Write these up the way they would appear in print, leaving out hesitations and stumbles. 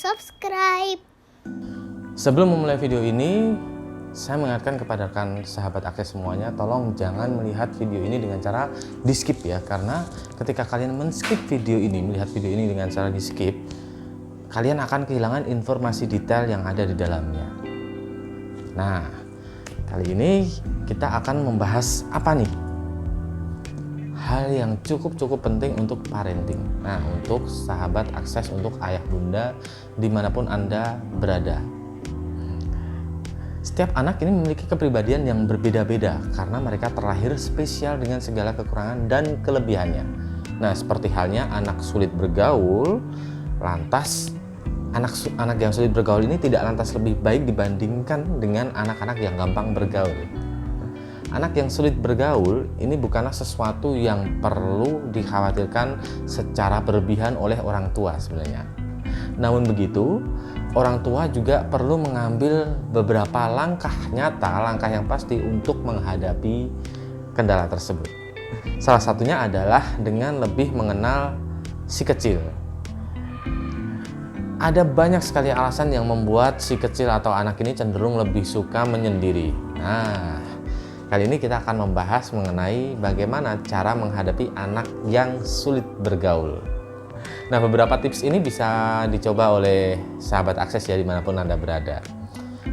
subscribe. Sebelum memulai video ini, saya mengingatkan kepada rekan sahabat akses semuanya, tolong jangan melihat video ini dengan cara di skip ya, karena ketika kalian men-skip video ini, melihat video ini dengan cara di skip, kalian akan kehilangan informasi detail yang ada di dalamnya. Nah, kali ini kita akan membahas apa nih? Hal yang cukup penting untuk parenting. Nah, untuk sahabat akses, untuk ayah bunda dimanapun Anda berada. Setiap anak ini memiliki kepribadian yang berbeda-beda karena mereka terlahir spesial dengan segala kekurangan dan kelebihannya. Nah, seperti halnya anak sulit bergaul, lantas anak yang sulit bergaul ini tidak lantas lebih baik dibandingkan dengan anak-anak yang gampang bergaul. Anak yang sulit bergaul ini bukanlah sesuatu yang perlu dikhawatirkan secara berlebihan oleh orang tua sebenarnya. Namun begitu, orang tua juga perlu mengambil beberapa langkah nyata, langkah yang pasti untuk menghadapi kendala tersebut. Salah satunya adalah dengan lebih mengenal si kecil. Ada banyak sekali alasan yang membuat si kecil atau anak ini cenderung lebih suka menyendiri. Nah, kali ini kita akan membahas mengenai bagaimana cara menghadapi anak yang sulit bergaul. Nah, beberapa tips ini bisa dicoba oleh sahabat akses ya dimanapun Anda berada.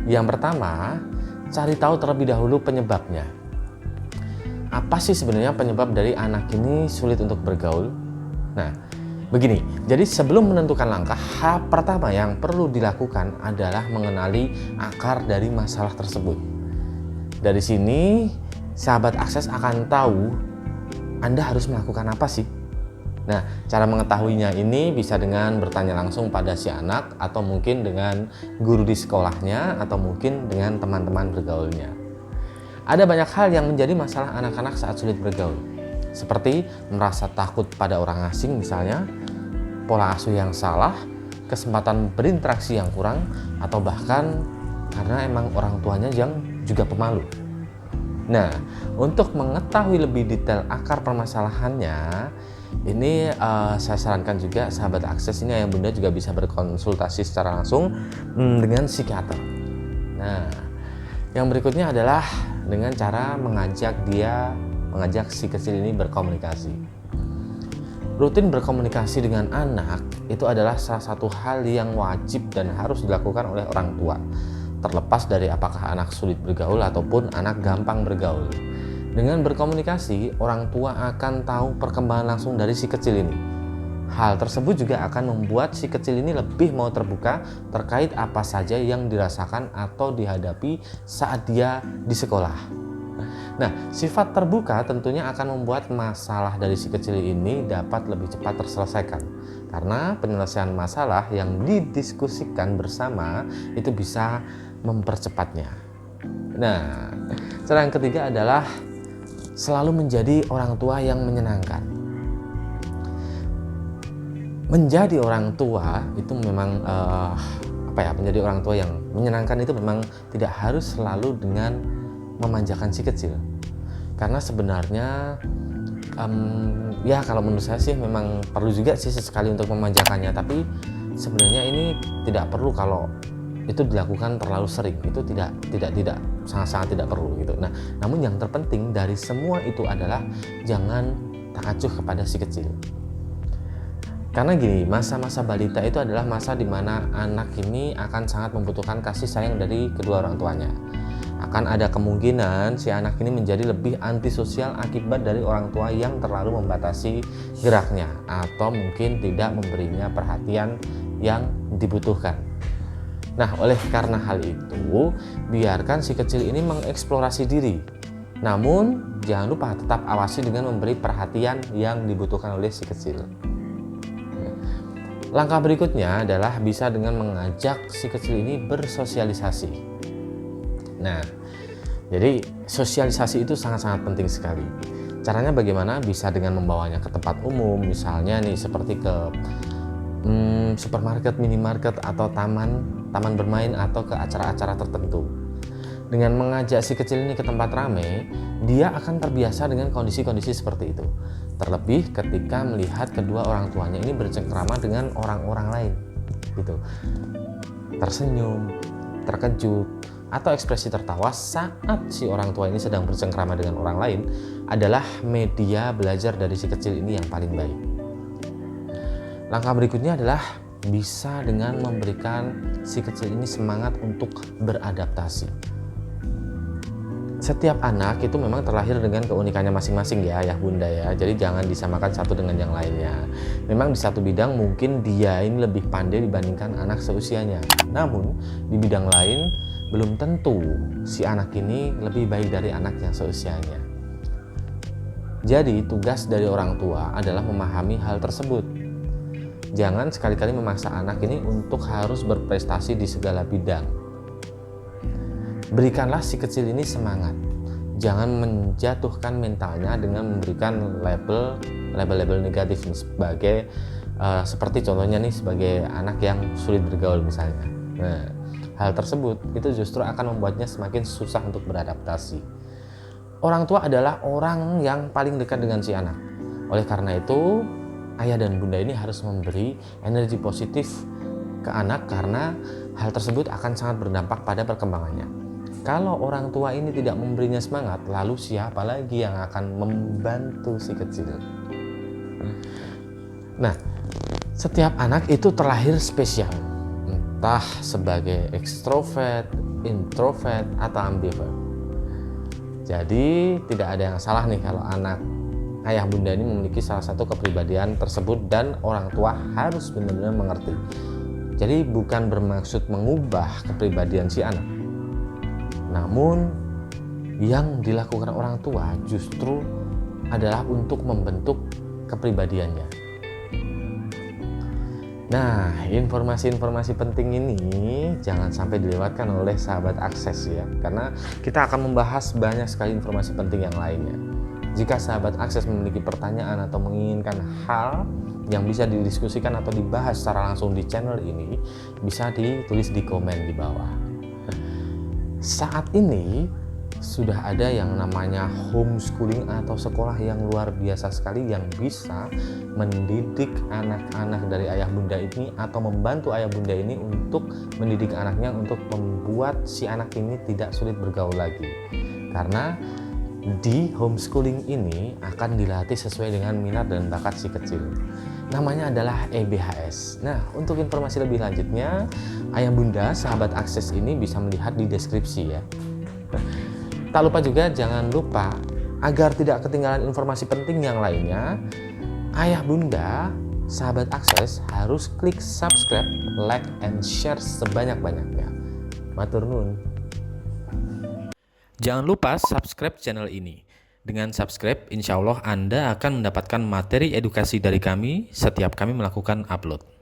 Yang pertama, cari tahu terlebih dahulu penyebabnya. Apa sih sebenarnya penyebab dari anak ini sulit untuk bergaul? Nah, begini, jadi sebelum menentukan langkah, hal pertama yang perlu dilakukan adalah mengenali akar dari masalah tersebut. Dari sini, sahabat akses akan tahu Anda harus melakukan apa sih. Nah, cara mengetahuinya ini bisa dengan bertanya langsung pada si anak, atau mungkin dengan guru di sekolahnya, atau mungkin dengan teman-teman bergaulnya. Ada banyak hal yang menjadi masalah anak-anak saat sulit bergaul, seperti merasa takut pada orang asing misalnya, pola asuh yang salah, kesempatan berinteraksi yang kurang, atau bahkan karena emang orang tuanya yang juga pemalu. Nah, untuk mengetahui lebih detail akar permasalahannya, ini saya sarankan juga sahabat akses ini ayah bunda juga bisa berkonsultasi secara langsung dengan psikiater. Nah, yang berikutnya adalah dengan cara mengajak si kecil ini berkomunikasi. Rutin berkomunikasi dengan anak itu adalah salah satu hal yang wajib dan harus dilakukan oleh orang tua, terlepas dari apakah anak sulit bergaul ataupun anak gampang bergaul. Dengan berkomunikasi, orang tua akan tahu perkembangan langsung dari si kecil ini. Hal tersebut juga akan membuat si kecil ini lebih mau terbuka terkait apa saja yang dirasakan atau dihadapi saat dia di sekolah. Nah, sifat terbuka tentunya akan membuat masalah dari si kecil ini dapat lebih cepat terselesaikan. Karena penyelesaian masalah yang didiskusikan bersama itu bisa mempercepatnya. Nah, cara yang ketiga adalah selalu menjadi orang tua yang menyenangkan. Menjadi orang tua itu memang menjadi orang tua yang menyenangkan itu memang tidak harus selalu dengan memanjakan si kecil. Karena sebenarnya kalau menurut saya sih memang perlu juga sih sesekali untuk memanjakannya, tapi sebenarnya ini tidak perlu kalau itu dilakukan terlalu sering. Itu tidak sangat tidak perlu gitu. Nah, namun yang terpenting dari semua itu adalah jangan tak acuh kepada si kecil. Karena gini, masa-masa balita itu adalah masa di mana anak ini akan sangat membutuhkan kasih sayang dari kedua orang tuanya. Akan ada kemungkinan si anak ini menjadi lebih antisosial akibat dari orang tua yang terlalu membatasi geraknya atau mungkin tidak memberinya perhatian yang dibutuhkan. Nah, oleh karena hal itu, biarkan si kecil ini mengeksplorasi diri. Namun, jangan lupa tetap awasi dengan memberi perhatian yang dibutuhkan oleh si kecil. Langkah berikutnya adalah bisa dengan mengajak si kecil ini bersosialisasi. Nah, jadi sosialisasi itu sangat-sangat penting sekali. Caranya bagaimana? Bisa dengan membawanya ke tempat umum, misalnya nih seperti ke supermarket, minimarket, atau taman bermain, atau ke acara-acara tertentu. Dengan mengajak si kecil ini ke tempat ramai, dia akan terbiasa dengan kondisi-kondisi seperti itu. Terlebih ketika melihat kedua orang tuanya ini bercengkrama dengan orang-orang lain. gitu. Tersenyum, terkejut, atau ekspresi tertawa saat si orang tua ini sedang bercengkrama dengan orang lain adalah media belajar dari si kecil ini yang paling baik. Langkah berikutnya adalah bisa dengan memberikan si kecil ini semangat untuk beradaptasi. Setiap anak itu memang terlahir dengan keunikannya masing-masing ya ayah bunda ya. Jadi jangan disamakan satu dengan yang lainnya. Memang di satu bidang mungkin dia ini lebih pandai dibandingkan anak seusianya. Namun di bidang lain belum tentu si anak ini lebih baik dari anak yang seusianya. Jadi tugas dari orang tua adalah memahami hal tersebut. Jangan sekali-kali memaksa anak ini untuk harus berprestasi di segala bidang. Berikanlah si kecil ini semangat. Jangan menjatuhkan mentalnya dengan memberikan label-label negatif nih, sebagai seperti contohnya nih sebagai anak yang sulit bergaul misalnya. Nah, hal tersebut itu justru akan membuatnya semakin susah untuk beradaptasi. Orang tua adalah orang yang paling dekat dengan si anak. Oleh karena itu, ayah dan bunda ini harus memberi energi positif ke anak karena hal tersebut akan sangat berdampak pada perkembangannya. Kalau orang tua ini tidak memberinya semangat, lalu siapa lagi yang akan membantu si kecil? Nah, setiap anak itu terlahir spesial, entah sebagai ekstrovert, introvert, atau ambivert. Jadi tidak ada yang salah nih kalau anak ayah bunda ini memiliki salah satu kepribadian tersebut dan orang tua harus benar-benar mengerti. Jadi bukan bermaksud mengubah kepribadian si anak. Namun yang dilakukan orang tua justru adalah untuk membentuk kepribadiannya. Nah, informasi-informasi penting ini jangan sampai dilewatkan oleh sahabat akses ya, karena kita akan membahas banyak sekali informasi penting yang lainnya. Jika sahabat akses memiliki pertanyaan atau menginginkan hal yang bisa didiskusikan atau dibahas secara langsung di channel ini, bisa ditulis di komen di bawah. Saat ini sudah ada yang namanya homeschooling atau sekolah yang luar biasa sekali yang bisa mendidik anak-anak dari ayah bunda ini atau membantu ayah bunda ini untuk mendidik anaknya untuk membuat si anak ini tidak sulit bergaul lagi. Karena di homeschooling ini akan dilatih sesuai dengan minat dan bakat si kecil. Namanya adalah EBHS. Nah, untuk informasi lebih lanjutnya, ayah bunda sahabat akses ini bisa melihat di deskripsi ya. Tak lupa juga jangan lupa agar tidak ketinggalan informasi penting yang lainnya, ayah bunda sahabat akses harus klik subscribe, like, and share sebanyak-banyaknya. Matur nuwun. Jangan lupa subscribe channel ini. Dengan subscribe, insya Allah Anda akan mendapatkan materi edukasi dari kami setiap kami melakukan upload.